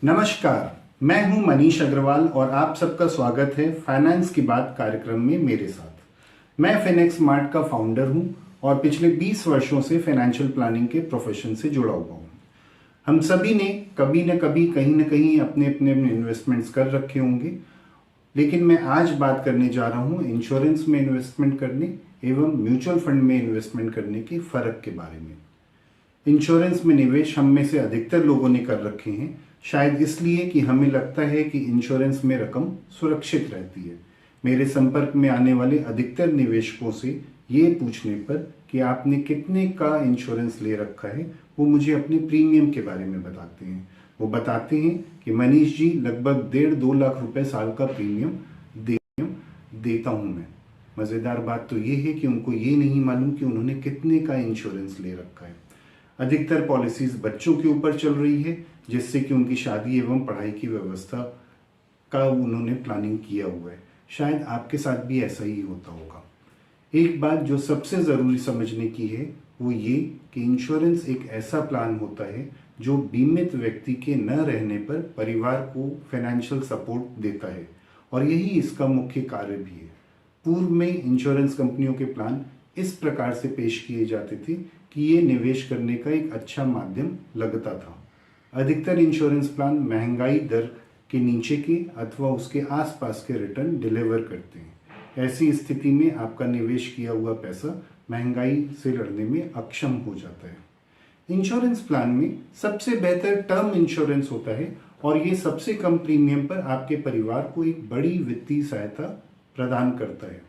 नमस्कार, मैं हूं मनीष अग्रवाल और आप सबका स्वागत है फाइनेंस की बात कार्यक्रम में मेरे साथ। मैं फिनेक्स स्मार्ट का फाउंडर हूं और पिछले 20 वर्षों से फाइनेंशियल प्लानिंग के प्रोफेशन से जुड़ा हुआ हूं। हम सभी ने कभी न कभी कहीं न कहीं अपने अपने इन्वेस्टमेंट्स कर रखे होंगे, लेकिन मैं आज बात करने जा रहा हूं इंश्योरेंस में इन्वेस्टमेंट करने एवं म्यूचुअल फंड में इन्वेस्टमेंट करने के फर्क के बारे में। इंश्योरेंस में निवेश हम में से अधिकतर लोगों ने कर रखे हैं, शायद इसलिए कि हमें लगता है कि इंश्योरेंस में रकम सुरक्षित रहती है। मेरे संपर्क में आने वाले अधिकतर निवेशकों से ये पूछने पर कि आपने कितने का इंश्योरेंस ले रखा है, वो मुझे अपने प्रीमियम के बारे में बताते हैं। वो बताते हैं कि मनीष जी, लगभग 1.5-2 लाख रुपए साल का प्रीमियम देता हूँ मैं। मज़ेदार बात तो ये है कि उनको ये नहीं मालूम कि उन्होंने कितने का इंश्योरेंस ले रखा है। अधिकतर पॉलिसीज बच्चों के ऊपर चल रही है, जिससे कि उनकी शादी एवं पढ़ाई की व्यवस्था का उन्होंने प्लानिंग किया हुआ है। शायद आपके साथ भी ऐसा ही होता होगा। एक बात जो सबसे ज़रूरी समझने की है वो ये कि इंश्योरेंस एक ऐसा प्लान होता है जो बीमित व्यक्ति के न रहने पर परिवार को फाइनेंशियल सपोर्ट देता है, और यही इसका मुख्य कार्य भी है। पूर्व में इंश्योरेंस कंपनियों के प्लान इस प्रकार से पेश किए जाते थे कि ये निवेश करने का एक अच्छा माध्यम लगता था। अधिकतर इंश्योरेंस प्लान महंगाई दर के नीचे के अथवा उसके आसपास के रिटर्न डिलीवर करते हैं। ऐसी स्थिति में आपका निवेश किया हुआ पैसा महंगाई से लड़ने में अक्षम हो जाता है। इंश्योरेंस प्लान में सबसे बेहतर टर्म इंश्योरेंस होता है और ये सबसे कम प्रीमियम पर आपके परिवार को एक बड़ी वित्तीय सहायता प्रदान करता है।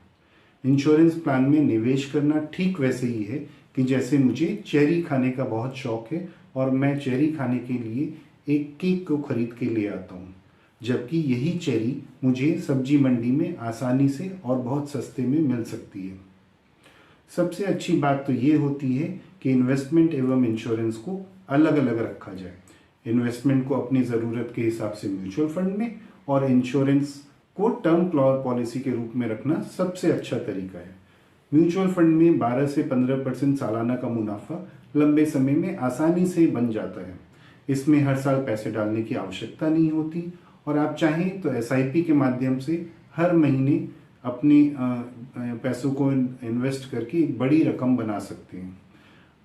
इंश्योरेंस प्लान में निवेश करना ठीक वैसे ही है कि जैसे मुझे चेरी खाने का बहुत शौक है और मैं चेरी खाने के लिए एक केक को खरीद के ले आता हूँ, जबकि यही चेरी मुझे सब्जी मंडी में आसानी से और बहुत सस्ते में मिल सकती है। सबसे अच्छी बात तो ये होती है कि इन्वेस्टमेंट एवं इंश्योरेंस को अलग अलग रखा जाए। इन्वेस्टमेंट को अपनी ज़रूरत के हिसाब से म्यूचुअल फंड में और इंश्योरेंस को टर्म पॉलिसी के रूप में रखना सबसे अच्छा तरीका है। म्यूचुअल फंड में 12 से 15% सालाना का मुनाफा लंबे समय में आसानी से बन जाता है। इसमें हर साल पैसे डालने की आवश्यकता नहीं होती और आप चाहें तो एसआईपी के माध्यम से हर महीने अपने पैसों को इन्वेस्ट करके एक बड़ी रकम बना सकते हैं।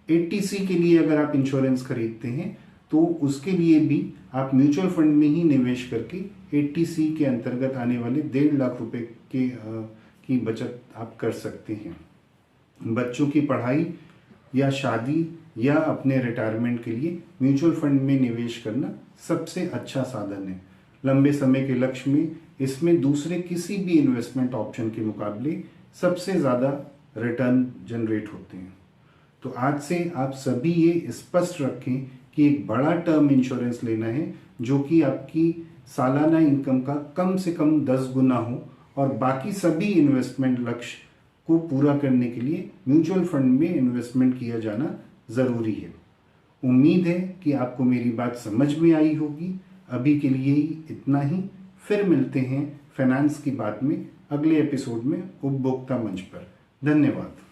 एटीसी के लिए अगर आप इंश्योरेंस खरीदते हैं तो उसके लिए भी आप म्यूचुअल फंड में ही निवेश करके एटीसी के अंतर्गत आने वाले 1.5 लाख रुपए की बचत आप कर सकते हैं। बच्चों की पढ़ाई या शादी या अपने रिटायरमेंट के लिए म्यूचुअल फंड में निवेश करना सबसे अच्छा साधन है। लंबे समय के लक्ष्य में इसमें दूसरे किसी भी इन्वेस्टमेंट ऑप्शन के मुकाबले सबसे ज़्यादा रिटर्न जनरेट होते हैं। तो आज से आप सभी ये स्पष्ट रखें कि एक बड़ा टर्म इंश्योरेंस लेना है जो कि आपकी सालाना इनकम का कम से कम 10 गुना हो, और बाकी सभी इन्वेस्टमेंट लक्ष्य को पूरा करने के लिए म्यूचुअल फंड में इन्वेस्टमेंट किया जाना ज़रूरी है। उम्मीद है कि आपको मेरी बात समझ में आई होगी। अभी के लिए इतना ही। फिर मिलते हैं फाइनेंस की बात में अगले एपिसोड में उपभोक्ता मंच पर। धन्यवाद।